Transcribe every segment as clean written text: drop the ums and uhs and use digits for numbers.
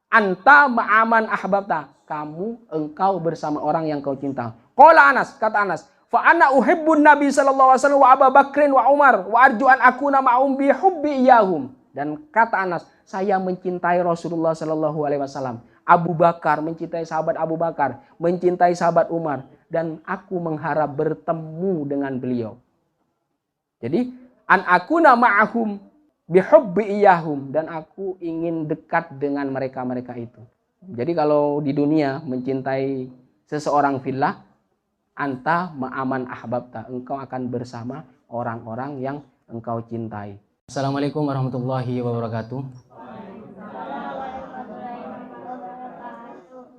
anta ma'aman ahbabta, engkau bersama orang yang kau cinta. Qala Anas, kata Anas, fa ana uhibbun Nabi sallallahu alaihi wasallam wa Abu Bakrin wa Umar wa arju an akuna ma'um bi hubbi iyahum. Dan kata Anas, saya mencintai Rasulullah sallallahu alaihi wasallam. Abu Bakar, mencintai sahabat Abu Bakar, mencintai sahabat Umar, dan aku mengharap bertemu dengan beliau. Jadi an akuna ma'ahum bihubbi iyahum, dan aku ingin dekat dengan mereka-mereka itu. Jadi kalau di dunia mencintai seseorang fillah, anta ma'aman ahbabta, engkau akan bersama orang-orang yang engkau cintai. Assalamualaikum warahmatullahi wabarakatuh.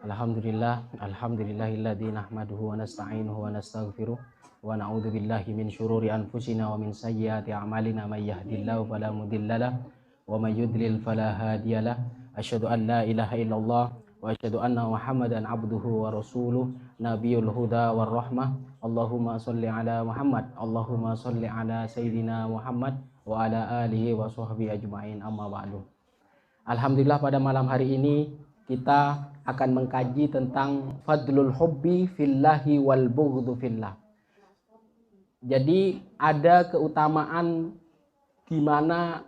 Alhamdulillahilladzi nahmaduhu wa nasta'inuhu wa nastaghfiruh wa na'udzu billahi min syururi anfusina wa min sayyiati a'malina may yahdihillahu fala mudhillalah wa may yudlil fala hadiyalah. Asyhadu an la ilaha illallah wa asyhadu anna Muhammadan abduhu wa rasuluh nabiyul huda war rahmah. Allahumma shalli ala Muhammad, Allahumma shalli ala sayyidina Muhammad wa ala alihi wa sahbihi ajmain, amma ba'du. Alhamdulillah, pada malam hari ini kita akan mengkaji tentang fadlul hubbi fillahi wal bughdhu fillah. Jadi ada keutamaan di mana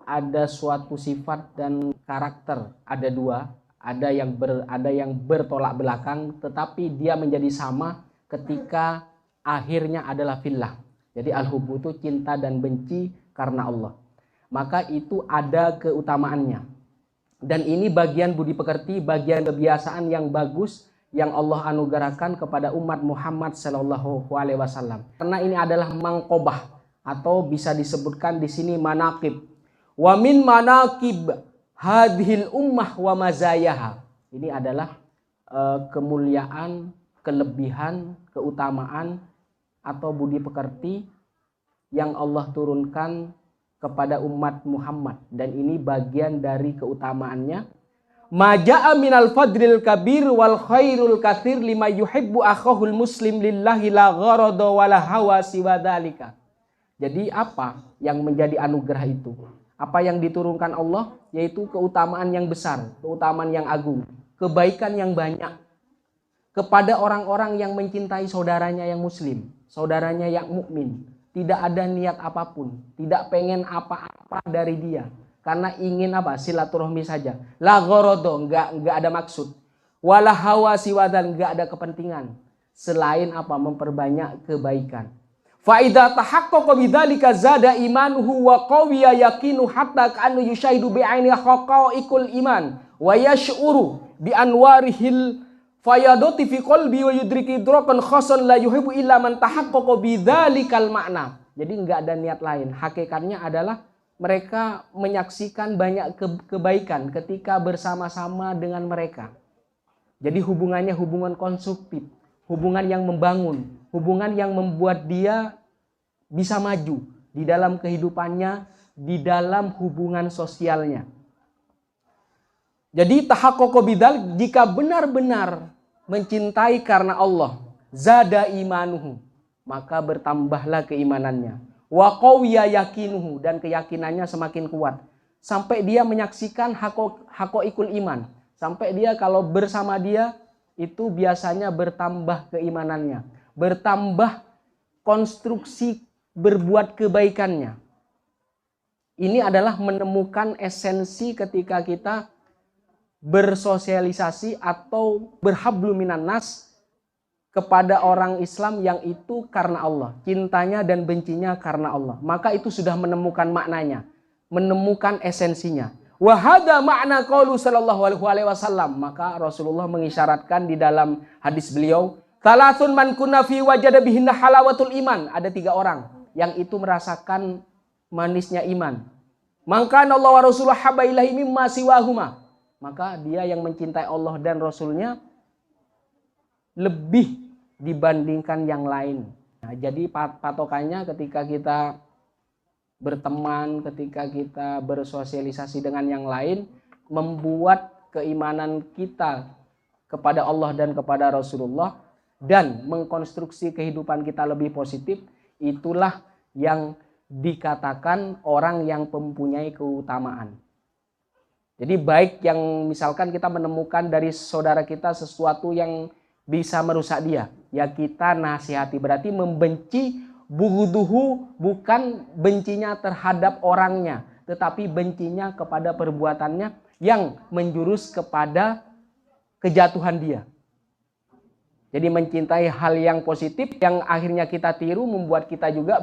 ada suatu sifat dan karakter, ada dua, ada yang bertolak belakang, tetapi dia menjadi sama ketika akhirnya adalah fillah. Jadi al-hubbu itu cinta dan benci karena Allah. Maka itu ada keutamaannya. Dan ini bagian budi pekerti, bagian kebiasaan yang bagus yang Allah anugerahkan kepada umat Muhammad sallallahu alaihi wasallam. Karena ini adalah mangkobah, atau bisa disebutkan di sini manaqib. Wa min manaqib hadhil ummah wa mazayaha. Ini adalah kemuliaan, kelebihan, keutamaan atau budi pekerti yang Allah turunkan kepada umat Muhammad, dan ini bagian dari keutamaannya. Maja'a minal fadlil kabir wal khairul katsir lima yuhibbu akhahul muslim lillahi la gharada wala hawa siwa dzalika. Jadi apa yang menjadi anugerah itu? Apa yang diturunkan Allah, yaitu keutamaan yang besar, keutamaan yang agung, kebaikan yang banyak kepada orang-orang yang mencintai saudaranya yang muslim, saudaranya yang mukmin. Tidak ada niat apapun, tidak pengen apa-apa dari dia, karena ingin apa? Silaturahmi saja. La ghorodo, enggak ada maksud. Wala hawa siwadan, enggak ada kepentingan selain apa? Memperbanyak kebaikan. Fa idza tahaqqaqa bidzalika zada imanuhu wa qawiya yaqinu hatta ka'annu yushahidu bi'aini haqa'iqul iman wa yash'uru bi anwarihil fayadoti fi qalbi wa yudriki idrakan khasan la yuhibbu illa man tahaqqaqa bidzalikal makna. Jadi enggak ada niat lain. Hakikatnya adalah mereka menyaksikan banyak kebaikan ketika bersama-sama dengan mereka. Jadi hubungannya hubungan konstruktif, hubungan yang membangun, hubungan yang membuat dia bisa maju di dalam kehidupannya, di dalam hubungan sosialnya. Jadi tahaqqaqa bidzal, jika benar-benar mencintai karena Allah, zada imanuhu, maka bertambahlah keimanannya. Wa qawiya yaqinuhu, dan keyakinannya semakin kuat. Sampai dia menyaksikan haqaiqul iman. Sampai dia kalau bersama dia itu biasanya bertambah keimanannya, bertambah konstruksi berbuat kebaikannya. Ini adalah menemukan esensi ketika kita bersosialisasi atau berhablu minan nas kepada orang Islam, yang itu karena Allah, cintanya dan bencinya karena Allah. Maka itu sudah menemukan maknanya, menemukan esensinya. Wa hadza makna qaulu sallallahu alaihi wasallam. Maka Rasulullah mengisyaratkan di dalam hadis beliau, "Tsalatsun man kunna fi wajada bihinna halawatul iman." Ada 3 orang yang itu merasakan manisnya iman. Maka Allah wa Rasulullah habba ilahi mimma siwahuma. Maka dia yang mencintai Allah dan Rasulnya lebih dibandingkan yang lain. Nah, jadi patokannya ketika kita berteman, ketika kita bersosialisasi dengan yang lain, membuat keimanan kita kepada Allah dan kepada Rasulullah dan mengkonstruksi kehidupan kita lebih positif, itulah yang dikatakan orang yang mempunyai keutamaan. Jadi baik yang misalkan kita menemukan dari saudara kita sesuatu yang bisa merusak dia, ya kita nasihati. Berarti membenci bughduhu bukan bencinya terhadap orangnya, tetapi bencinya kepada perbuatannya yang menjurus kepada kejatuhan dia. Jadi mencintai hal yang positif yang akhirnya kita tiru membuat kita juga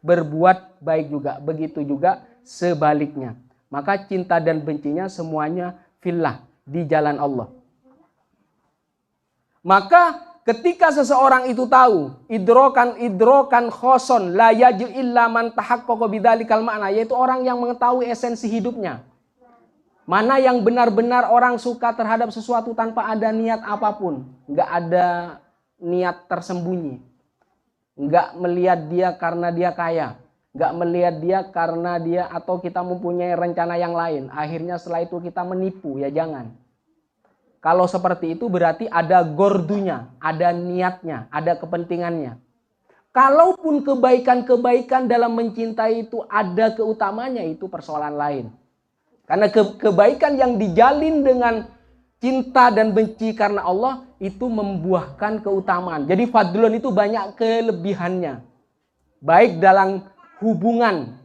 berbuat baik juga. Begitu juga sebaliknya. Maka cinta dan bencinya semuanya fillah, di jalan Allah. Maka ketika seseorang itu tahu idrokan khoson la yaju illa man tahaqqaqa bidzalikal makna, yaitu orang yang mengetahui esensi hidupnya. Mana yang benar-benar orang suka terhadap sesuatu tanpa ada niat apapun, enggak ada niat tersembunyi. Enggak melihat dia karena dia kaya, enggak melihat dia karena dia atau kita mempunyai rencana yang lain. Akhirnya setelah itu kita menipu, ya jangan. Kalau seperti itu berarti ada gordunya, ada niatnya, ada kepentingannya. Kalaupun kebaikan-kebaikan dalam mencintai itu ada keutamanya, itu persoalan lain. Karena kebaikan yang dijalin dengan cinta dan benci karena Allah itu membuahkan keutamaan. Jadi fadlun itu banyak kelebihannya. Baik dalam hubungan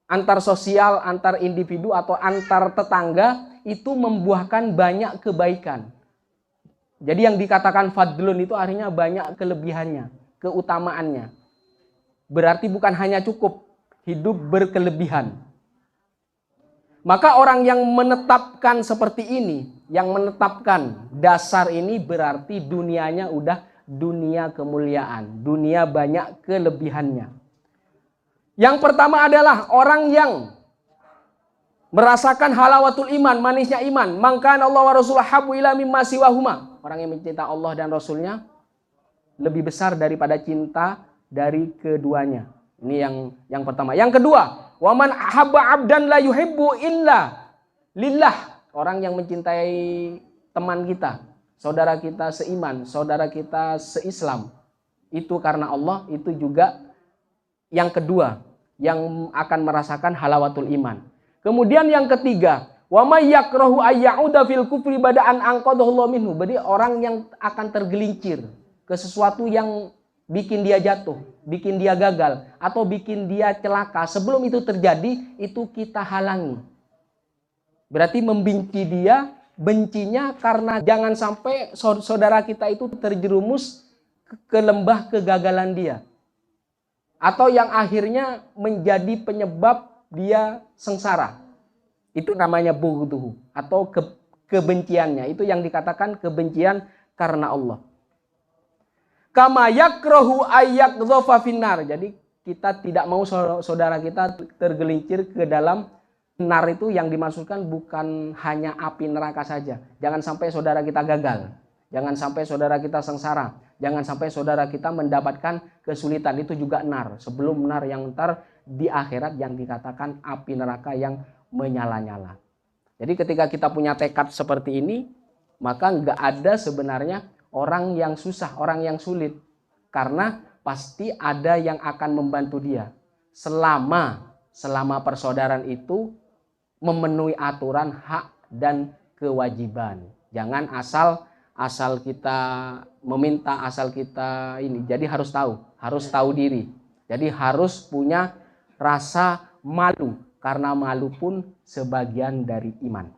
antar sosial, antar individu atau antar tetangga, itu membuahkan banyak kebaikan. Jadi yang dikatakan fadlun itu artinya banyak kelebihannya, keutamaannya. Berarti bukan hanya cukup hidup berkelebihan. Maka orang yang menetapkan seperti ini, yang menetapkan dasar ini berarti dunianya udah dunia kemuliaan, dunia banyak kelebihannya. Yang pertama adalah orang yang merasakan halawatul iman, manisnya iman. Maka Allah wa Rasulullah habu ila mimma siwahuma. Orang yang mencinta Allah dan Rasulnya lebih besar daripada cinta dari keduanya. Ini yang pertama. Yang kedua, waman habba abdan la yuhibbu illa lillah. Orang yang mencintai teman kita, saudara kita seiman, saudara kita seislam, itu karena Allah, itu juga yang kedua yang akan merasakan halawatul iman. Kemudian yang ketiga, wa may yakrahu ayyauda fil kufri bada'an anqadallahu minhu. Berarti orang yang akan tergelincir ke sesuatu yang bikin dia jatuh, bikin dia gagal, atau bikin dia celaka. Sebelum itu terjadi, itu kita halangi. Berarti membenci dia, bencinya karena jangan sampai saudara kita itu terjerumus ke lembah kegagalan dia. Atau yang akhirnya menjadi penyebab dia sengsara. Itu namanya bughduhu atau kebenciannya. Itu yang dikatakan kebencian karena Allah. Kama yakrahu ayyakdhafa finnar. Jadi kita tidak mau saudara kita tergelincir ke dalam nar. Itu yang dimaksudkan bukan hanya api neraka saja. Jangan sampai saudara kita gagal. Jangan sampai saudara kita sengsara. Jangan sampai saudara kita mendapatkan kesulitan. Itu juga nar. Sebelum nar yang ntar di akhirat yang dikatakan api neraka yang menyala-nyala. Jadi ketika kita punya tekad seperti ini, maka nggak ada sebenarnya orang yang susah, orang yang sulit. Karena pasti ada yang akan membantu dia. Selama persaudaraan itu memenuhi aturan hak dan kewajiban. Jangan asal kita meminta, asal kita ini. Jadi harus tahu diri. Jadi harus punya rasa malu. Karena malu pun sebagian dari iman.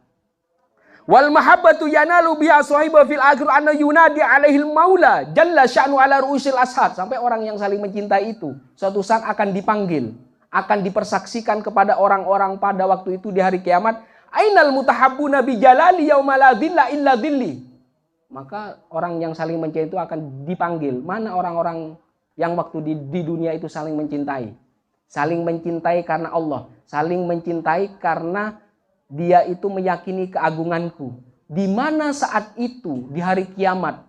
Wal mahabbatu yanalu biha sahiba fil akhir anna yunadi alaihil maula jalla sya'nu ala ru'usil ashad. Sampai orang yang saling mencintai itu suatu saat akan dipanggil, akan dipersaksikan kepada orang-orang pada waktu itu di hari kiamat. Ainal mutahabbuna bi jalali yauma la dhilla illa dhilli. Maka orang yang saling mencintai itu akan dipanggil. Mana orang-orang yang waktu di dunia itu saling mencintai? Saling mencintai karena Allah, saling mencintai karena dia itu meyakini keagunganku. Di mana saat itu di hari kiamat,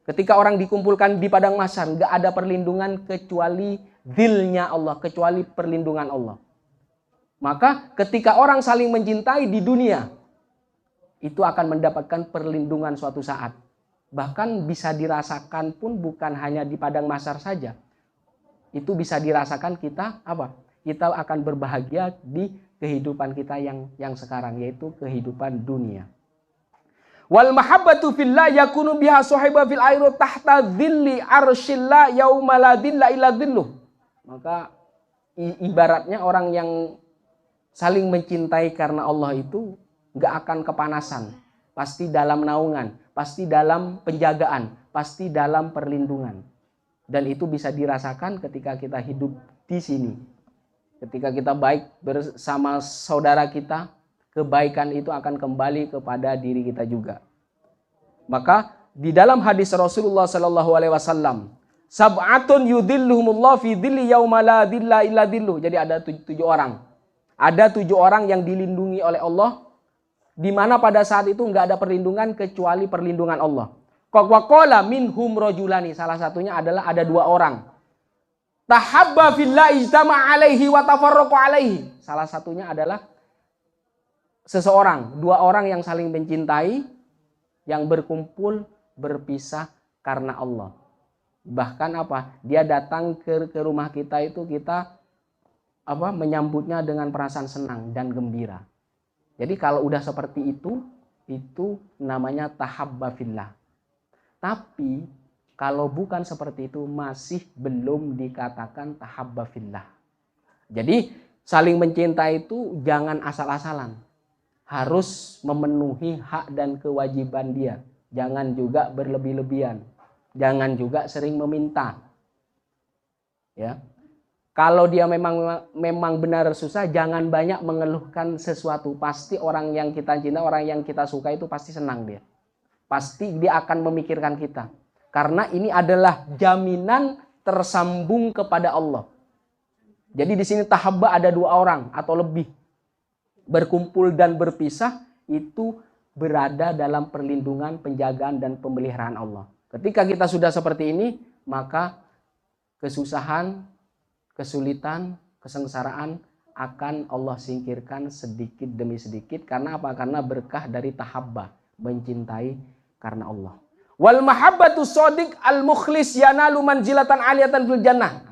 ketika orang dikumpulkan di padang mahsyar, nggak ada perlindungan kecuali dzilnya Allah, kecuali perlindungan Allah. Maka ketika orang saling mencintai di dunia, itu akan mendapatkan perlindungan suatu saat. Bahkan bisa dirasakan pun bukan hanya di padang mahsyar saja. Itu bisa dirasakan kita apa? Kita akan berbahagia di kehidupan kita yang sekarang, yaitu kehidupan dunia. Wal mahabbatu fillah yakunu biha sahiba fil akhirah tahta dhilli arsyillah yauma la dhilla illa dhilluh. Maka ibaratnya orang yang saling mencintai karena Allah itu gak akan kepanasan, pasti dalam naungan, pasti dalam penjagaan, pasti dalam perlindungan. Dan itu bisa dirasakan ketika kita hidup di sini. Ketika kita baik bersama saudara kita, kebaikan itu akan kembali kepada diri kita juga. Maka di dalam hadis Rasulullah sallallahu alaihi wasallam, sab'atun yudhilluhumullah fi dhilli yauma la dhilla illa dhilluh. Jadi ada 7 orang. Ada 7 orang yang dilindungi oleh Allah, di mana pada saat itu enggak ada perlindungan kecuali perlindungan Allah. Qala minhum rajulani, salah satunya adalah ada 2 orang. Tahabba fillah ijtama alaihi wa tafarraqa alaihi. Salah satunya adalah seseorang, 2 orang yang saling mencintai, yang berkumpul berpisah karena Allah. Bahkan apa? Dia datang ke rumah kita itu kita menyambutnya dengan perasaan senang dan gembira. Jadi kalau udah seperti itu namanya tahabba fillah. Tapi kalau bukan seperti itu masih belum dikatakan tahabba fillah. Jadi saling mencintai itu jangan asal-asalan. Harus memenuhi hak dan kewajiban dia. Jangan juga berlebih-lebihan. Jangan juga sering meminta. Ya. Kalau dia memang benar susah, jangan banyak mengeluhkan sesuatu. Pasti orang yang kita cinta, orang yang kita suka itu pasti senang dia. Pasti dia akan memikirkan kita. Karena ini adalah jaminan tersambung kepada Allah. Jadi di sini tahabba ada 2 orang atau lebih. Berkumpul dan berpisah itu berada dalam perlindungan, penjagaan dan pemeliharaan Allah. Ketika kita sudah seperti ini, maka kesusahan, kesulitan, kesengsaraan akan Allah singkirkan sedikit demi sedikit. Karena apa? Karena berkah dari tahabba, mencintai karena Allah. Wal mahabbatu shadiq al mukhlis yanalu manzilatan aliyatan fil jannah.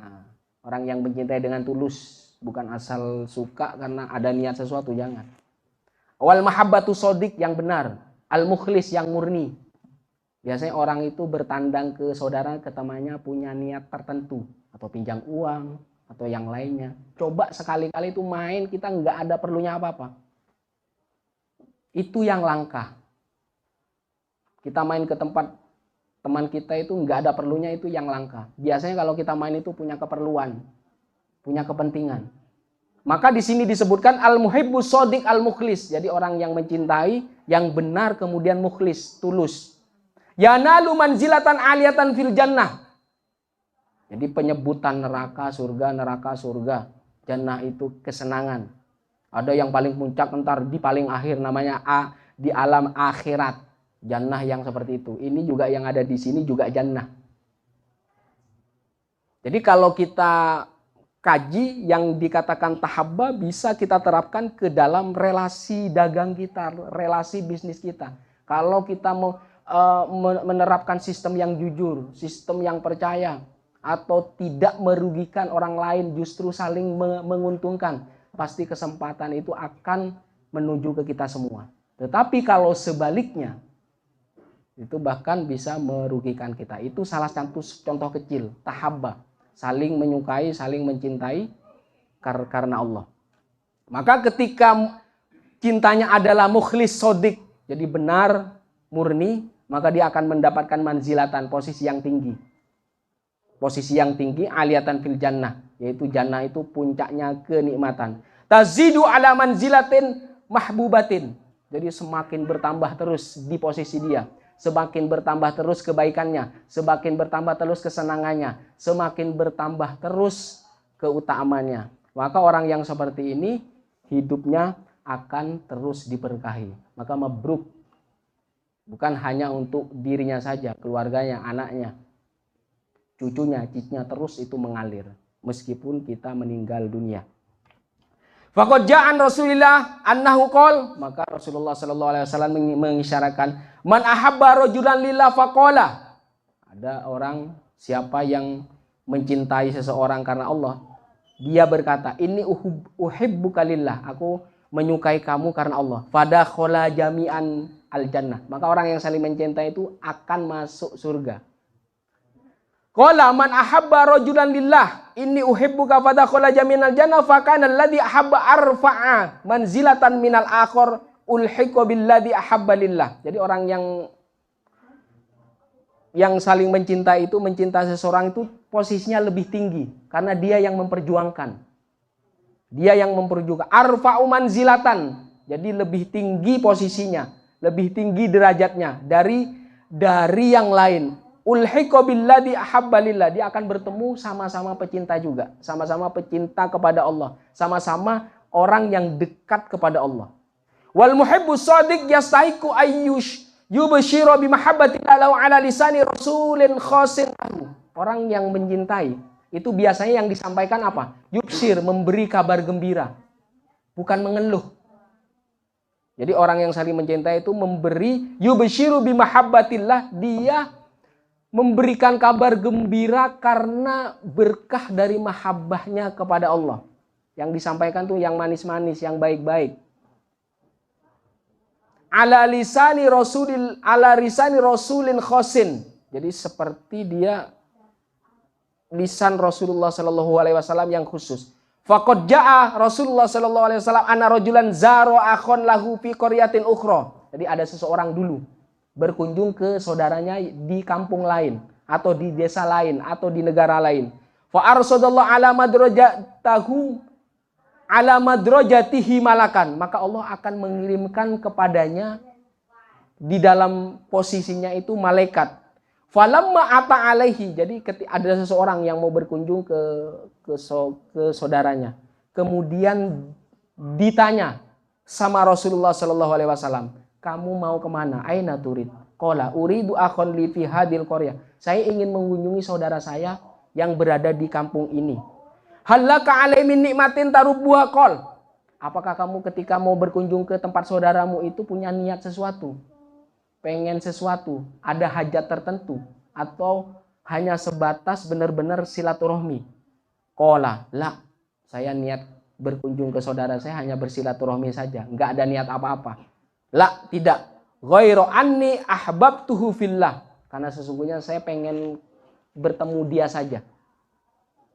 Orang yang mencintai dengan tulus, bukan asal suka karena ada niat sesuatu, jangan. Wal mahabbatu shadiq yang benar, al mukhlis yang murni. Biasanya orang itu bertandang ke saudara, ke temannya punya niat tertentu, atau pinjam uang atau yang lainnya. Coba sekali-kali itu main, kita nggak ada perlunya apa-apa. Itu yang langka. Kita main ke tempat teman kita itu nggak ada perlunya, itu yang langka. Biasanya kalau kita main itu punya keperluan, punya kepentingan. Maka di sini disebutkan al-muhibbus shadiq al-mukhlis. Jadi orang yang mencintai, yang benar kemudian mukhlis, tulus. Yanalu manzilatan aliyatan fil jannah. Jadi penyebutan neraka, surga. Jannah itu kesenangan. Ada yang paling puncak, entar di paling akhir namanya di alam akhirat. Jannah yang seperti itu. Ini juga yang ada di sini juga jannah. Jadi kalau kita kaji yang dikatakan tahabba bisa kita terapkan ke dalam relasi dagang kita, relasi bisnis kita. Kalau kita mau menerapkan sistem yang jujur, sistem yang percaya, atau tidak merugikan orang lain, justru saling menguntungkan, pasti kesempatan itu akan menuju ke kita semua. Tetapi kalau sebaliknya, itu bahkan bisa merugikan kita. Itu salah satu contoh kecil, tahabba, saling menyukai, saling mencintai karena Allah. Maka ketika cintanya adalah mukhlis shadiq, jadi benar, murni, maka dia akan mendapatkan manzilatan, posisi yang tinggi. Posisi yang tinggi, aliyatan fil jannah, yaitu jannah itu puncaknya kenikmatan. Tazidu ala manzilatin mahbubatin. Jadi semakin bertambah terus di posisi dia. Semakin bertambah terus kebaikannya. Semakin bertambah terus kesenangannya. Semakin bertambah terus keutamaannya. Maka orang yang seperti ini hidupnya akan terus diberkahi. Maka mabruk. Bukan hanya untuk dirinya saja, keluarganya, anaknya, cucunya, cicitnya, terus itu mengalir. Meskipun kita meninggal dunia. Faqad ja'an Rasulillah annahu qol, maka Rasulullah sallallahu alaihi wasallam mengisyaratkan man ahabba rajulan lillah faqala. Ada orang siapa yang mencintai seseorang karena Allah, Dia berkata, "Inni uhibbuka lillah." Aku menyukai kamu karena Allah. Fadakhala jami'an al-jannah. Maka orang yang saling mencintai itu akan masuk surga. Qala man ahabba rajulan lillah inni uhibbuka fadakhala jami'an al-jannah fakana alladhi ahabba arfa'a manzilatan minal akhar ulhiqa billadhi ahabba lillah. Jadi orang yang saling mencintai itu, mencintai seseorang itu posisinya lebih tinggi karena dia yang memperjuangkan. Dia yang memperjuangkan. Arfa'u manzilatan. Jadi lebih tinggi posisinya, lebih tinggi derajatnya dari yang lain. Ulhiqa billadhi ahabba lillah. Dia akan bertemu sama-sama pecinta juga, sama-sama pecinta kepada Allah, sama-sama orang yang dekat kepada Allah. Wal muhibbus shadiq yastahiqu ayyush yubshiru bi mahabbatillah ala lisani rasulin khasin. Orang yang mencintai itu biasanya yang disampaikan apa? Yubshir, memberi kabar gembira, bukan mengeluh. Jadi orang yang saling mencintai itu memberi yubshiru bi mahabbatillah, dia memberikan kabar gembira karena berkah dari mahabbahnya kepada Allah. Yang disampaikan tuh yang manis-manis, yang baik-baik. Ala lisani rasulin khosin. Jadi seperti dia lisan Rasulullah Shallallahu Alaihi Wasallam yang khusus. Faqad jaa Rasulullah Shallallahu Alaihi Wasallam anna rajulan zaro akhon lahu fi qaryatin ukhra. Jadi ada seseorang dulu berkunjung ke saudaranya di kampung lain atau di desa lain atau di negara lain. Fa arsadallahu ala madrajatihi malakan. Maka Allah akan mengirimkan kepadanya di dalam posisinya itu malaikat. Falamma ata alaihi. Jadi ada seseorang yang mau berkunjung ke saudaranya. Kemudian ditanya sama Rasulullah Shallallahu Alaihi Wasallam, kamu mau kemana? Aina turid? Qala uridu akhon li fi hadil qaryah. Saya ingin mengunjungi saudara saya yang berada di kampung ini. Halaka alai min nikmatin tarubbuha qol. Apakah kamu ketika mau berkunjung ke tempat saudaramu itu punya niat sesuatu? Pengen sesuatu, ada hajat tertentu, atau hanya sebatas benar-benar silaturahmi? Qala, la, saya niat berkunjung ke saudara saya hanya bersilaturahmi saja, enggak ada niat apa-apa. La, tidak. Ghairu anni ahbabtuhu fillah. Karena sesungguhnya saya pengen bertemu dia saja.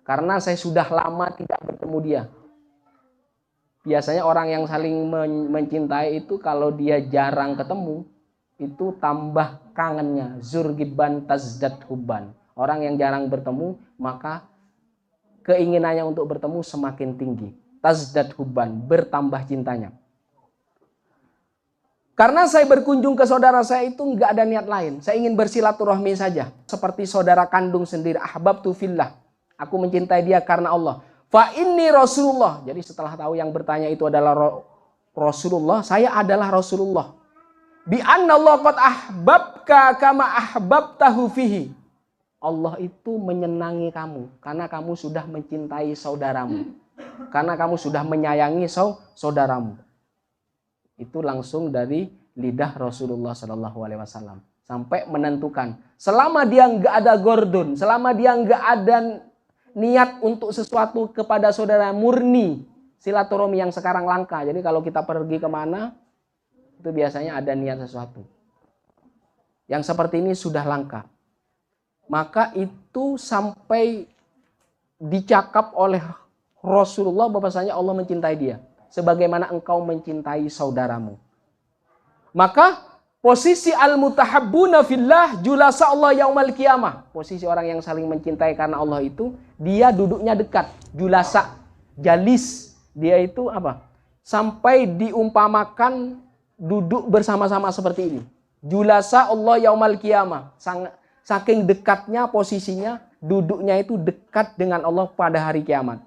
Karena saya sudah lama tidak bertemu dia. Biasanya orang yang saling mencintai itu kalau dia jarang ketemu, itu tambah kangennya. Zurgiban tazdad hubban. Orang yang jarang bertemu, maka keinginannya untuk bertemu semakin tinggi. Tazdad hubban, bertambah cintanya. Karena saya berkunjung ke saudara saya itu nggak ada niat lain. Saya ingin bersilaturahmi saja. Seperti saudara kandung sendiri. Ahbabtu fillah. Aku mencintai dia karena Allah. Fa inni Rasulullah. Jadi setelah tahu yang bertanya itu adalah Rasulullah, saya adalah Rasulullah. Bi anna Allah qad ahbabka kama ahbabtahu fihi. Allah itu menyenangi kamu karena kamu sudah mencintai saudaramu. Karena kamu sudah menyayangi saudaramu. Itu langsung dari lidah Rasulullah Shallallahu Alaihi Wasallam sampai menentukan selama dia nggak ada gordon, selama dia nggak ada niat untuk sesuatu kepada saudara, murni silaturahmi yang sekarang langka. Jadi kalau kita pergi kemana itu biasanya ada niat sesuatu. Yang seperti ini sudah langka. Maka itu sampai dicakap oleh Rasulullah bahwasanya Allah mencintai dia sebagaimana engkau mencintai saudaramu. Maka posisi al-mutahabbuna fillah julasa Allah yaumal qiyamah. Posisi orang yang saling mencintai karena Allah itu dia duduknya dekat. Julasa, jalis, dia itu apa? Sampai diumpamakan duduk bersama-sama seperti ini. Julasa Allah yaumal qiyamah. Saking dekatnya posisinya, duduknya itu dekat dengan Allah pada hari kiamat.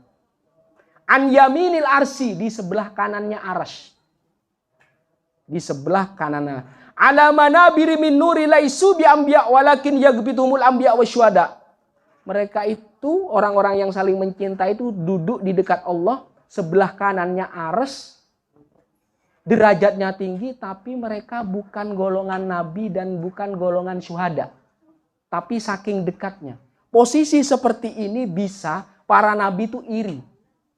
An yaminil arsi, di sebelah kanannya arasy. Di sebelah kanannya. Ala manabiri min nuri laisu bi anbiya walakin yaghbitumul anbiya wasyuhada. Mereka itu orang-orang yang saling mencintai itu duduk di dekat Allah, sebelah kanannya arasy. Derajatnya tinggi tapi mereka bukan golongan nabi dan bukan golongan syuhada. Tapi saking dekatnya. Posisi seperti ini bisa para nabi itu iri.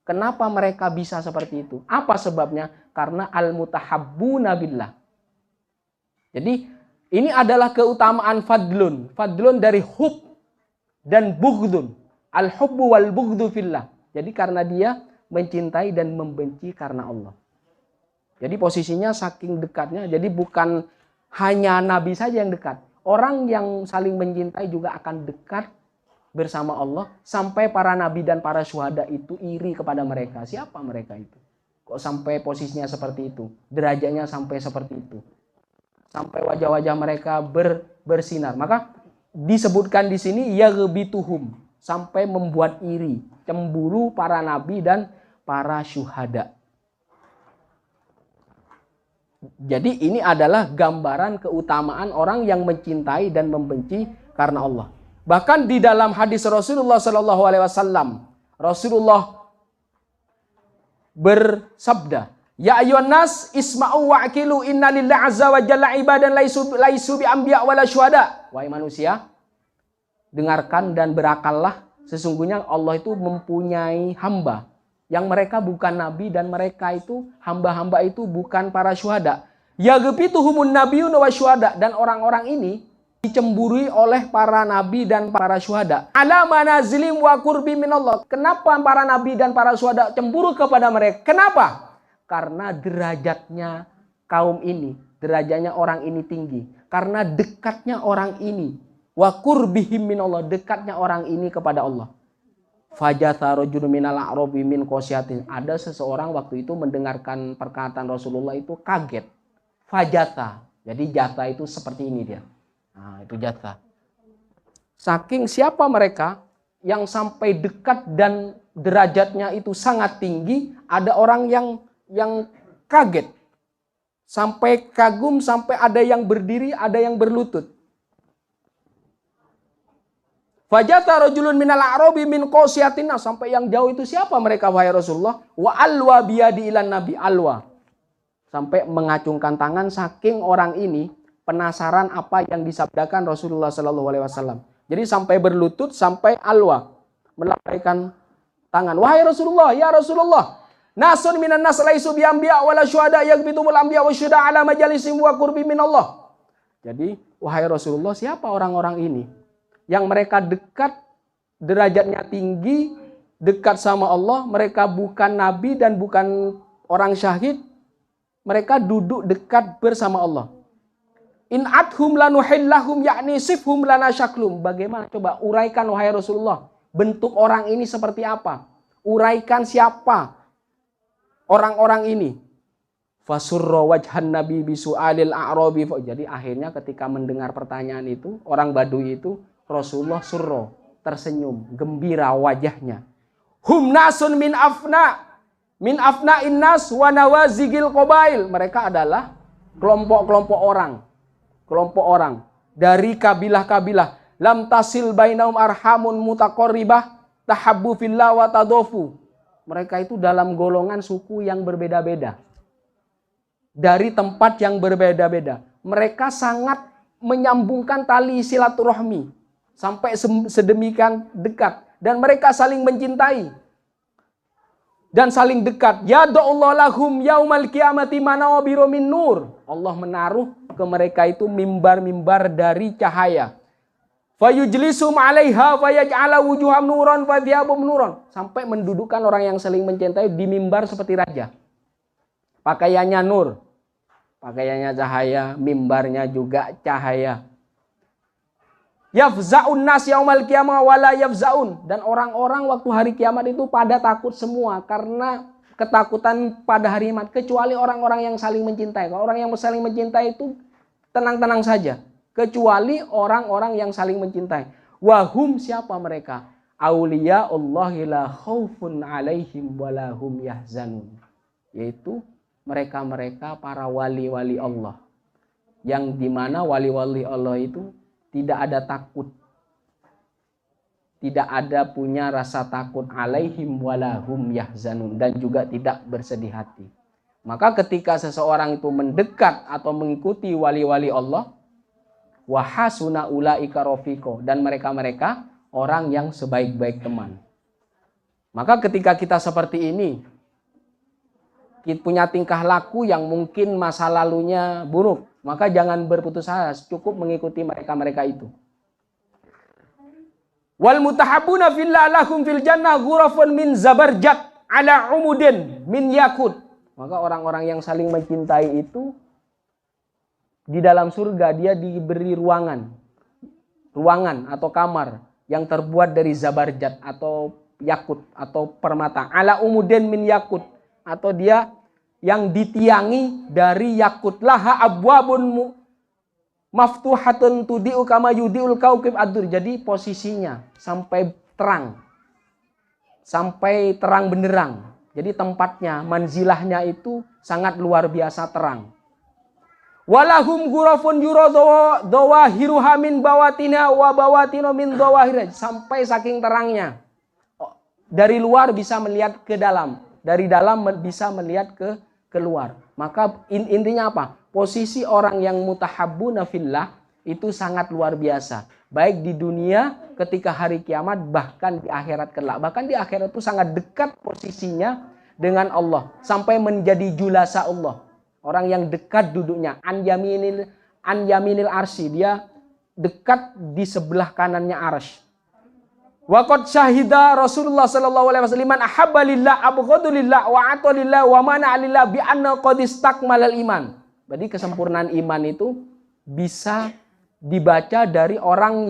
Kenapa mereka bisa seperti itu? Apa sebabnya? Karena al-mutahabbuna billah. Jadi ini adalah keutamaan fadlun. Fadlun dari hub dan bughdun. Al-hubbu wal bughdu fillah. Jadi karena dia mencintai dan membenci karena Allah. Jadi posisinya saking dekatnya. Jadi bukan hanya Nabi saja yang dekat. Orang yang saling mencintai juga akan dekat bersama Allah, sampai para nabi dan para syuhada itu iri kepada mereka. Siapa mereka itu? Kok sampai posisinya seperti itu? Derajatnya sampai seperti itu. Sampai wajah-wajah mereka bersinar. Maka disebutkan di sini yaghbituhum, sampai membuat iri, cemburu para nabi dan para syuhada. Jadi ini adalah gambaran keutamaan orang yang mencintai dan membenci karena Allah. Bahkan di dalam hadis Rasulullah Sallallahu Alaihi Wasallam, Rasulullah bersabda, Ya ayuhan nas isma'u wa'kilu inna lillahi azza wa jalla ibadan laisu bi anbiya wala syuhada. Wahai manusia, dengarkan dan berakallah, sesungguhnya Allah itu mempunyai hamba yang mereka bukan nabi dan mereka itu hamba-hamba itu bukan para syuhada. Yaghbituhumun nabiyuna wa syuhada, dan orang-orang ini dicemburui oleh para nabi dan para syuhada. Ala manazilim wa qurbi minallah. Kenapa para nabi dan para syuhada cemburu kepada mereka? Kenapa? Karena derajatnya kaum ini, derajatnya orang ini tinggi. Karena dekatnya orang ini. Wa qurbihim minallah, dekatnya orang ini kepada Allah. Fajatha rajulun minal a'rabi min qasyatin. Ada seseorang waktu itu mendengarkan perkataan Rasulullah itu kaget. Fajatha. Jadi jatha itu seperti ini dia. Nah, itu jatha. Saking siapa mereka yang sampai dekat dan derajatnya itu sangat tinggi, ada orang yang kaget. Sampai kagum, sampai ada yang berdiri, ada yang berlutut. Fajata rajulun minal a'rabi min qasyatina, sampai yang jauh itu siapa mereka wahai Rasulullah? Wa alwa biyadi ilan nabi, alwa. Sampai mengacungkan tangan, saking orang ini penasaran apa yang disabdakan Rasulullah Sallallahu Alaihi Wasallam. Jadi sampai berlutut, sampai alwa, melambaikan tangan. Wahai Rasulullah, ya Rasulullah, nasun minan nas laisu bi anbiya wala syuhada yaghbitumul anbiya wa syuhada ala majalisim wa qurbi minallah. Jadi wahai Rasulullah, siapa orang-orang ini yang mereka dekat, derajatnya tinggi, dekat sama Allah, mereka bukan nabi dan bukan orang syahid, mereka duduk dekat bersama Allah. In adhum lanuhillahum yakni sifhum lana syaklum. Bagaimana? Coba uraikan wahai Rasulullah. Bentuk orang ini seperti apa? Uraikan siapa orang-orang ini. Fasurra wajhan nabi bisu'alil a'rabi. Jadi akhirnya ketika mendengar pertanyaan itu, orang Badui itu, Rasulullah surra, tersenyum, gembira wajahnya. Hum nasun min afna innas wa nawazigil qabail. Mereka adalah kelompok-kelompok orang dari kabilah-kabilah. Lam tasil bainahum arhamun mutaqarribah tahabbu fillah wa tadofu. Mereka itu dalam golongan suku yang berbeda-beda, dari tempat yang berbeda-beda. Mereka sangat menyambungkan tali silaturahmi sampai sedemikian dekat, dan mereka saling mencintai dan saling dekat. Ya do'allah lahum yaumal qiyamati manawabiru min nur. Allah menaruh ke mereka itu mimbar-mimbar dari cahaya. Fayujlisum 'alaiha fayaj'ala wujuham nuran wa thiyabum nuran. Sampai mendudukkan orang yang saling mencintai di mimbar seperti raja. Pakaiannya nur, pakaiannya cahaya, mimbarnya juga cahaya. Yafza'un nas yaumal qiyamah wala yafza'un. Dan orang-orang waktu hari kiamat itu pada takut semua karena ketakutan pada hari kiamat, kecuali orang-orang yang saling mencintai. Kalau orang yang saling mencintai itu tenang-tenang saja, kecuali orang-orang yang saling mencintai. Wahum, siapa mereka? Auliya'ullahi la khaufun 'alaihim wala hum yahzanun. Yaitu mereka-mereka para wali-wali Allah, yang dimana wali-wali Allah itu tidak ada takut, tidak ada punya rasa takut, alaihim walahum yahzanun, dan juga tidak bersedih hati. Maka ketika seseorang itu mendekat atau mengikuti wali-wali Allah, wahasuna ulaika rafiqo, dan mereka-mereka orang yang sebaik-baik teman. Maka ketika kita seperti ini, kita punya tingkah laku yang mungkin masa lalunya buruk, maka jangan berputus asa, cukup mengikuti mereka-mereka itu. Wal mutahabbuna fillah lahum fil jannah ghurafun min zabarjat ala umudin min yakut. Maka orang-orang yang saling mencintai itu di dalam surga dia diberi ruangan atau kamar yang terbuat dari zabarjat atau yakut atau permata. Ala umudin min yakut, atau dia yang ditiangi dari yakut. Laha abwabun maftuhatun tudi'u kama yudi'ul kaukib adur. Jadi posisinya sampai terang benderang. Jadi tempatnya, manzilahnya itu sangat luar biasa terang. Walahum ghurafun yura dawahiruha min bawatina wa bawatino min dawahirah. Sampai saking terangnya. Dari luar bisa melihat ke dalam, dari dalam bisa melihat ke keluar. Maka intinya apa? Posisi orang yang mutahabbuna fillah itu sangat luar biasa. Baik di dunia ketika hari kiamat, bahkan di akhirat kelak. Bahkan di akhirat itu sangat dekat posisinya dengan Allah. Sampai menjadi julasa Allah. Orang yang dekat duduknya. An yaminil arsy. Dia dekat di sebelah kanannya arsy. Waqad syahida Rasulullah sallallahu alaihi wasallam ahabba lillah abghadu lillah wa atalillah wa mana lillah bi anna qad istakmalal iman. Jadi kesempurnaan iman itu bisa dibaca dari orang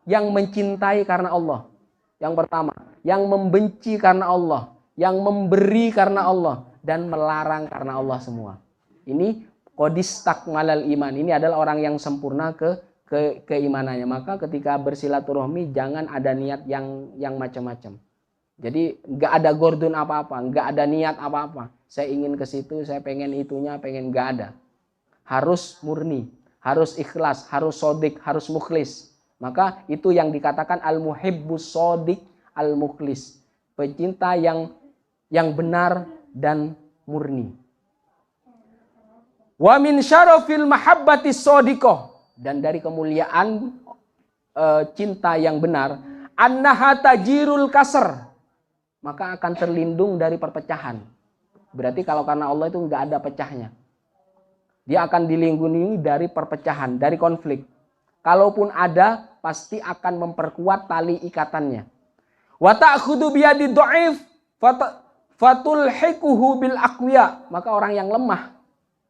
yang mencintai karena Allah. Yang pertama, yang membenci karena Allah, yang memberi karena Allah dan melarang karena Allah semua. Ini qad istakmalal iman. Ini adalah orang yang sempurna keimanannya. Maka ketika bersilaturahmi jangan ada niat yang macam-macam. Jadi nggak ada gordon apa-apa, nggak ada niat apa-apa. Saya ingin ke situ, saya pengen itunya, nggak ada. Harus murni, harus ikhlas, harus sodik, harus mukhlis. Maka itu yang dikatakan al-muhibbus sodik al-mukhlis. Pecinta yang benar dan murni. Wa min syarafil mahabbati sodikoh. Dan dari kemuliaan cinta yang benar, annaha tajirul kasr, maka akan terlindung dari perpecahan. Berarti kalau karena Allah itu nggak ada pecahnya. Dia akan dilindungi dari perpecahan, dari konflik. Kalaupun ada, pasti akan memperkuat tali ikatannya. Wa ta'khudhu biyadi dha'if fatulhiquhu bil aqwiya. Maka orang yang lemah,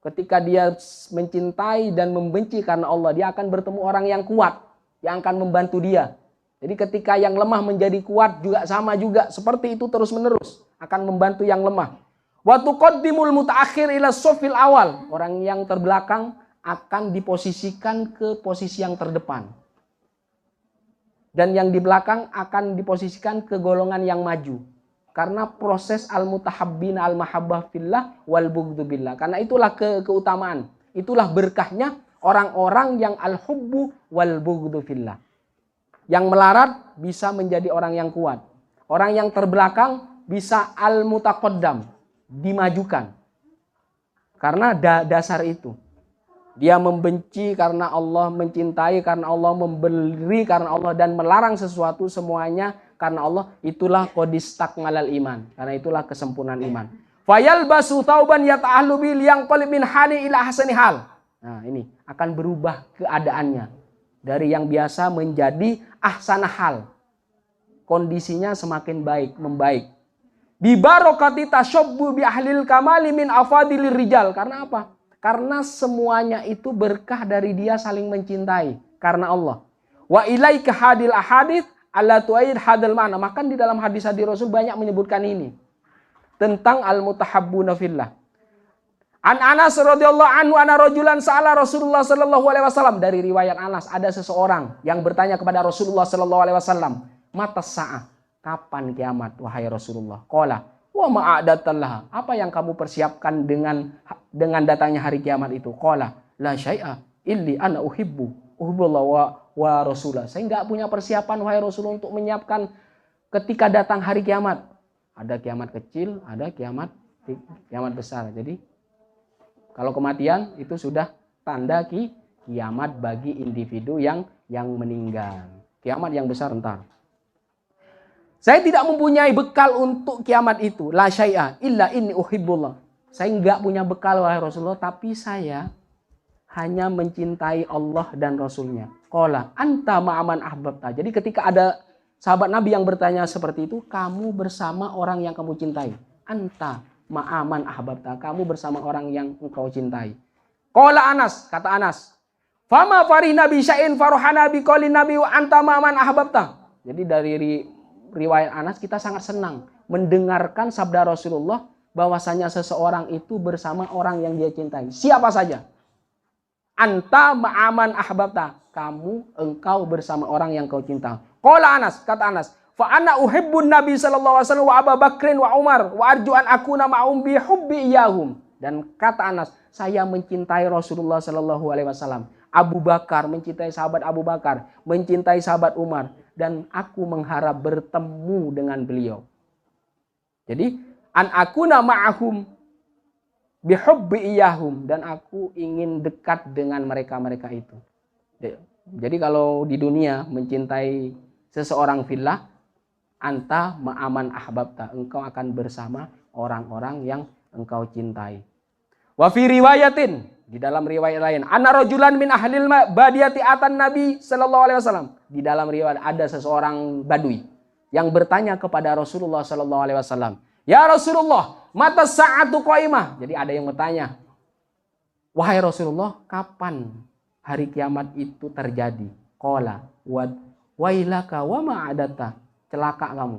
ketika dia mencintai dan membenci karena Allah, dia akan bertemu orang yang kuat, yang akan membantu dia. Jadi ketika yang lemah menjadi kuat juga sama juga. Seperti itu terus menerus. Akan membantu yang lemah. Wa tuqaddimul mutaakhir ila safil awal. Orang yang terbelakang akan diposisikan ke posisi yang terdepan. Dan yang di belakang akan diposisikan ke golongan yang maju. Karena proses al-mutahabbin al-mahabbah fillah wal bughdhu billah. Karena itulah keutamaan. Itulah berkahnya orang-orang yang al-hubbu wal bughdhu fillah. Yang melarat bisa menjadi orang yang kuat. Orang yang terbelakang bisa al-mutaqaddam, dimajukan. Karena dasar itu. Dia membenci karena Allah, mencintai karena Allah, memberi karena Allah, dan melarang sesuatu semuanya karena Allah. Itulah qadistakmalal iman. Karena itulah kesempurnaan iman. Fayalbasu tauban yata'allu bil yang qalib min hali ila hasani hal. Nah, ini akan berubah keadaannya dari yang biasa menjadi ahsana hal. Kondisinya semakin baik, membaik. Bi barokati tasyabbu bi ahlil kamali min afadilir rijal. Karena apa? Karena semuanya itu berkah dari dia saling mencintai karena Allah. Wa ilaika hadil ahadits alla tu'id hadal ma'na. Maka di dalam hadis-hadis Rasul banyak menyebutkan ini tentang al-mutahabbuna fillah. An Anas radhiyallahu anhu anna rajulan sa'ala Rasulullah sallallahu alaihi wasallam. Dari riwayat Anas ada seseorang yang bertanya kepada Rasulullah sallallahu alaihi wasallam, "Mata sa'ah?" Kapan kiamat wahai Rasulullah? Qala wa ma'adatallah. Apa yang kamu persiapkan dengan datangnya hari kiamat itu? Qala la syai'a illi ana uhibbullah wa rasulah. Saya enggak punya persiapan wahai Rasulullah untuk menyiapkan ketika datang hari kiamat. Ada kiamat kecil, ada kiamat besar. Jadi kalau kematian itu sudah tanda kiamat bagi individu yang meninggal. Kiamat yang besar entar. Saya tidak mempunyai bekal untuk kiamat itu. La syai'a illa inni uhibbullah. Saya enggak punya bekal wahai Rasulullah, tapi saya hanya mencintai Allah dan Rasulnya. Qala anta ma'aman ahbabta. Jadi ketika ada sahabat Nabi yang bertanya seperti itu, kamu bersama orang yang kamu cintai. Anta ma'aman ahbabta. Kamu bersama orang yang engkau cintai. Qala Anas, kata Anas. Fama farihna bi syai'in faruhana bi qaulin nabi wa anta ma'aman ahbabta. Jadi dari riwayat Anas kita sangat senang mendengarkan sabda Rasulullah bahwasanya seseorang itu bersama orang yang dia cintai. Siapa saja. Anta ma'aman ahbabta. Engkau bersama orang yang kau cinta. Qala Anas, kata Anas. Fa ana uhibbun Nabi sallallahu alaihi wasallam wa Abu Bakrin wa Umar wa arju an akuna ma'um bi hubbi iyahum. Dan kata Anas, saya mencintai Rasulullah sallallahu alaihi wasallam. Abu Bakar, mencintai sahabat Abu Bakar, mencintai sahabat Umar, dan aku mengharap bertemu dengan beliau. Jadi an akuna ma'ahum bihubbi iyahum, dan aku ingin dekat dengan mereka-mereka itu. Jadi kalau di dunia mencintai seseorang fillah, anta ma'aman ahbabta, engkau akan bersama orang-orang yang engkau cintai. Wa fi riwayatin, di dalam riwayat lain, anna rajulan min ahlil badiyati atan Nabi sallallahu alaihi wasallam. Di dalam riwayat ada seseorang badui yang bertanya kepada Rasulullah sallallahu alaihi wasallam, "Ya Rasulullah, mata sa'atu qaimah?" Jadi ada yang bertanya, "Wahai Rasulullah, kapan hari kiamat itu terjadi?" Qala wailaka wa ma'adata. Celaka kamu.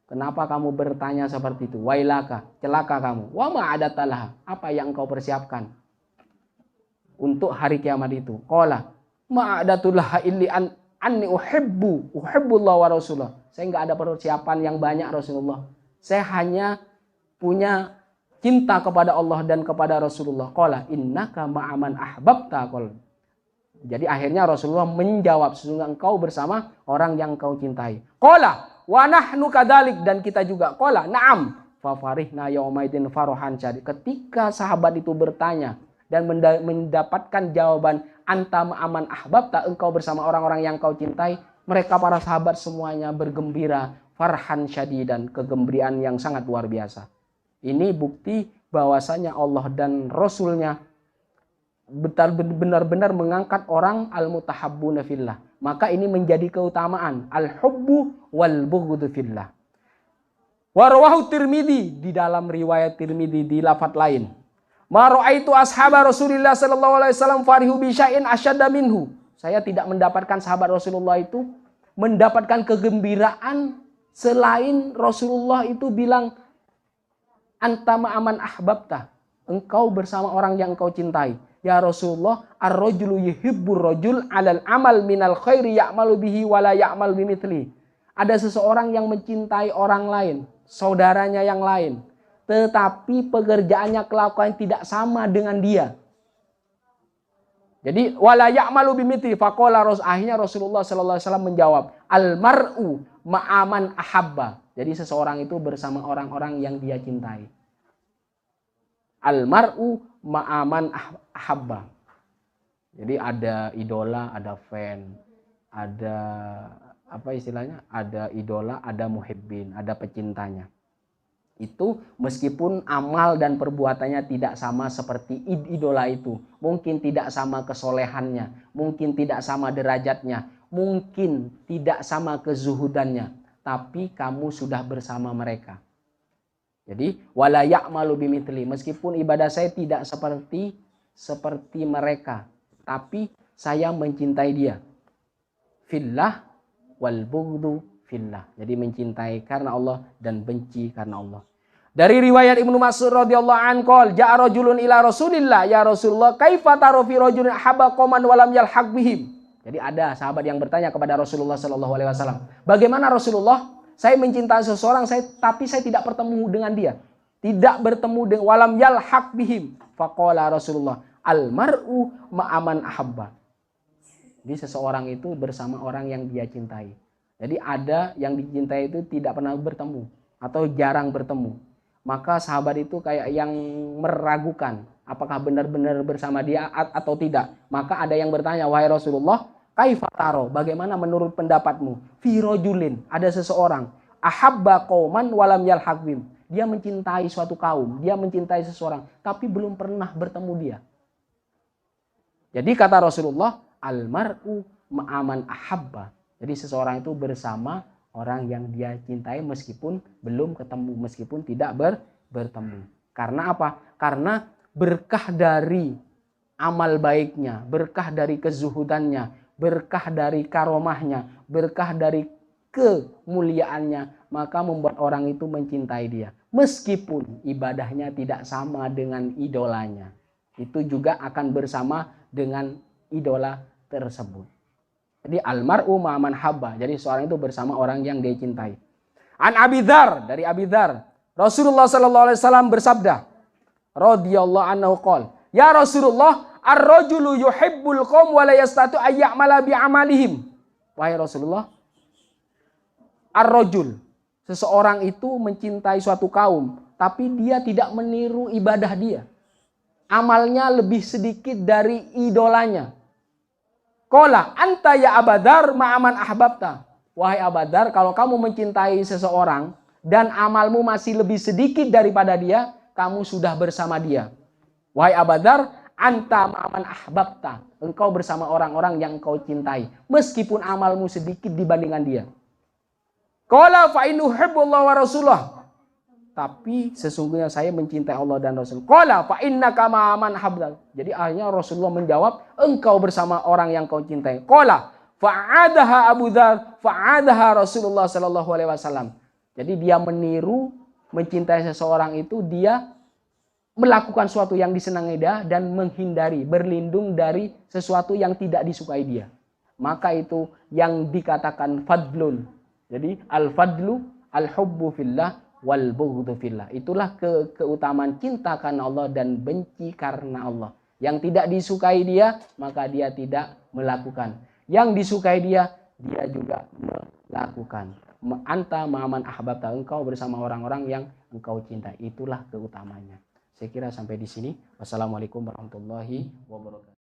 Kenapa kamu bertanya seperti itu? Wailaka, celaka kamu. Wa ma'adatalah. Apa yang engkau persiapkan untuk hari kiamat itu? Qala ma'adatullah illi anni uhibbullah wa rasulullah. Saya enggak ada persiapan yang banyak Rasulullah. Saya hanya punya cinta kepada Allah dan kepada Rasulullah. Qala innaka ma'aman ahbabta qol. Jadi akhirnya Rasulullah menjawab, sesungguhnya engkau bersama orang yang kau cintai. Qala wa nahnu kadzalik, dan kita juga. Qala na'am fa farihna yaumaidin farohan syadid. Ketika sahabat itu bertanya dan mendapatkan jawaban anta ma'aman ahbabta, engkau bersama orang-orang yang kau cintai, mereka para sahabat semuanya bergembira, farhan syadidan, kegembiraan yang sangat luar biasa. Ini bukti bahwasanya Allah dan Rasulnya benar-benar mengangkat orang al-mutahabbuna fillah. Maka ini menjadi keutamaan al-hubbu wal bughdu fillah. Wa rawahu Tirmidzi, di dalam riwayat Tirmidzi di lafaz lain. Ma ra'aitu ashaba Rasulillah sallallahu alaihi wasallam farihu bi syai'in asyadda minhu. Saya tidak mendapatkan sahabat Rasulullah itu mendapatkan kegembiraan selain Rasulullah itu bilang anta ma'aman ahbabta, engkau bersama orang yang engkau cintai. Ya Rasulullah, ar-rajulu yuhibbur rajul 'alal amal minal khairi ya'malu bihi wa la ya'mal bimithli. Ada seseorang yang mencintai orang lain, saudaranya yang lain, tetapi pekerjaannya, kelakuan tidak sama dengan dia. Jadi wala ya'malu bimithli, faqala akhirnya Rasulullah sallallahu alaihi wasallam menjawab, al-mar'u ma'aman ahabba. Jadi seseorang itu bersama orang-orang yang dia cintai. Al-mar'u ma'aman ahabba. Jadi ada idola, ada fan, ada apa istilahnya? Ada idola, ada muhibbin, ada pecintanya. Itu meskipun amal dan perbuatannya tidak sama seperti idola itu. Mungkin tidak sama kesolehannya, mungkin tidak sama derajatnya, mungkin tidak sama kezuhudannya, tapi kamu sudah bersama mereka. Jadi wala ya'malu bimithli, meskipun ibadah saya tidak seperti mereka, tapi saya mencintai dia. Fillah wal bughdu fillah. Jadi mencintai karena Allah dan benci karena Allah. Dari riwayat Ibnu Mas'ud radhiyallahu anhu qol ja'a rajulun ila Rasulillah, ya Rasulullah kaifa taru fi rajulin habba qaman wa lam yalhaq bihim. Jadi ada sahabat yang bertanya kepada Rasulullah sallallahu alaihi wasallam, bagaimana Rasulullah, saya mencintai seseorang, tapi saya tidak bertemu dengan dia. Tidak bertemu dengan walam yalhaq bihim. Faqala Rasulullah, al-mar'u ma'aman ahabba. Jadi seseorang itu bersama orang yang dia cintai. Jadi ada yang dicintai itu tidak pernah bertemu atau jarang bertemu. Maka sahabat itu kayak yang meragukan apakah benar-benar bersama dia atau tidak. Maka ada yang bertanya, wahai Rasulullah, kaifa taro, bagaimana menurut pendapatmu? Fi rajulin, ada seseorang, ahabba qauman walam yalhaq bihim. Dia mencintai suatu kaum, dia mencintai seseorang, tapi belum pernah bertemu dia. Jadi kata Rasulullah, almar'u ma'aman ahabba. Jadi seseorang itu bersama orang yang dia cintai meskipun belum ketemu, meskipun tidak bertemu. Karena apa? Karena berkah dari amal baiknya, berkah dari kezuhudannya, berkah dari karomahnya, berkah dari kemuliaannya, maka membuat orang itu mencintai dia. Meskipun ibadahnya tidak sama dengan idolanya, itu juga akan bersama dengan idola tersebut. Jadi almar'u ma'aman habba. Jadi seorang itu bersama orang yang dia cintai. An Abi Dzar, dari Abi Dzar, Rasulullah sallallahu alaihi wasallam bersabda, radhiyallahu anhu qol, ya Rasulullah, ar-rajulu yuhibbul qaum wa la yastatu ayya'mala bi amalihim. Wahai Rasulullah, ar-rajul, seseorang itu mencintai suatu kaum, tapi dia tidak meniru ibadah dia. Amalnya lebih sedikit dari idolanya. Qala anta ya Abadzar ma'aman ahbabta. Wahai Abadzar, kalau kamu mencintai seseorang dan amalmu masih lebih sedikit daripada dia, kamu sudah bersama dia. Wahai Abadzar, anta ma'aman ahbabta. Engkau bersama orang-orang yang engkau cintai, meskipun amalmu sedikit dibandingkan dia. Qala fa inna uhibbullaha wa rasulahu. Tapi sesungguhnya saya mencintai Allah dan Rasul. Qala fa innaka ma'aman habdal. Jadi akhirnya Rasulullah menjawab, engkau bersama orang yang kau cintai. Qala fa'adaha Abu Dzar, fa'adaha Rasulullah sallallahu alaihi wasallam. Jadi dia meniru, mencintai seseorang itu, dia melakukan sesuatu yang disenangi dia dan menghindari, berlindung dari sesuatu yang tidak disukai dia. Maka itu yang dikatakan fadlun. Jadi al-fadlu al-hubbu fillah wal bughdhu fillah. Itulah keutamaan cinta karena Allah dan benci karena Allah. Yang tidak disukai dia, maka dia tidak melakukan. Yang disukai dia, dia juga melakukan. Anta ma'aman ahbabta, engkau bersama orang-orang yang engkau cintai. Itulah keutamanya. Saya kira sampai di sini. Wassalamualaikum warahmatullahi wabarakatuh.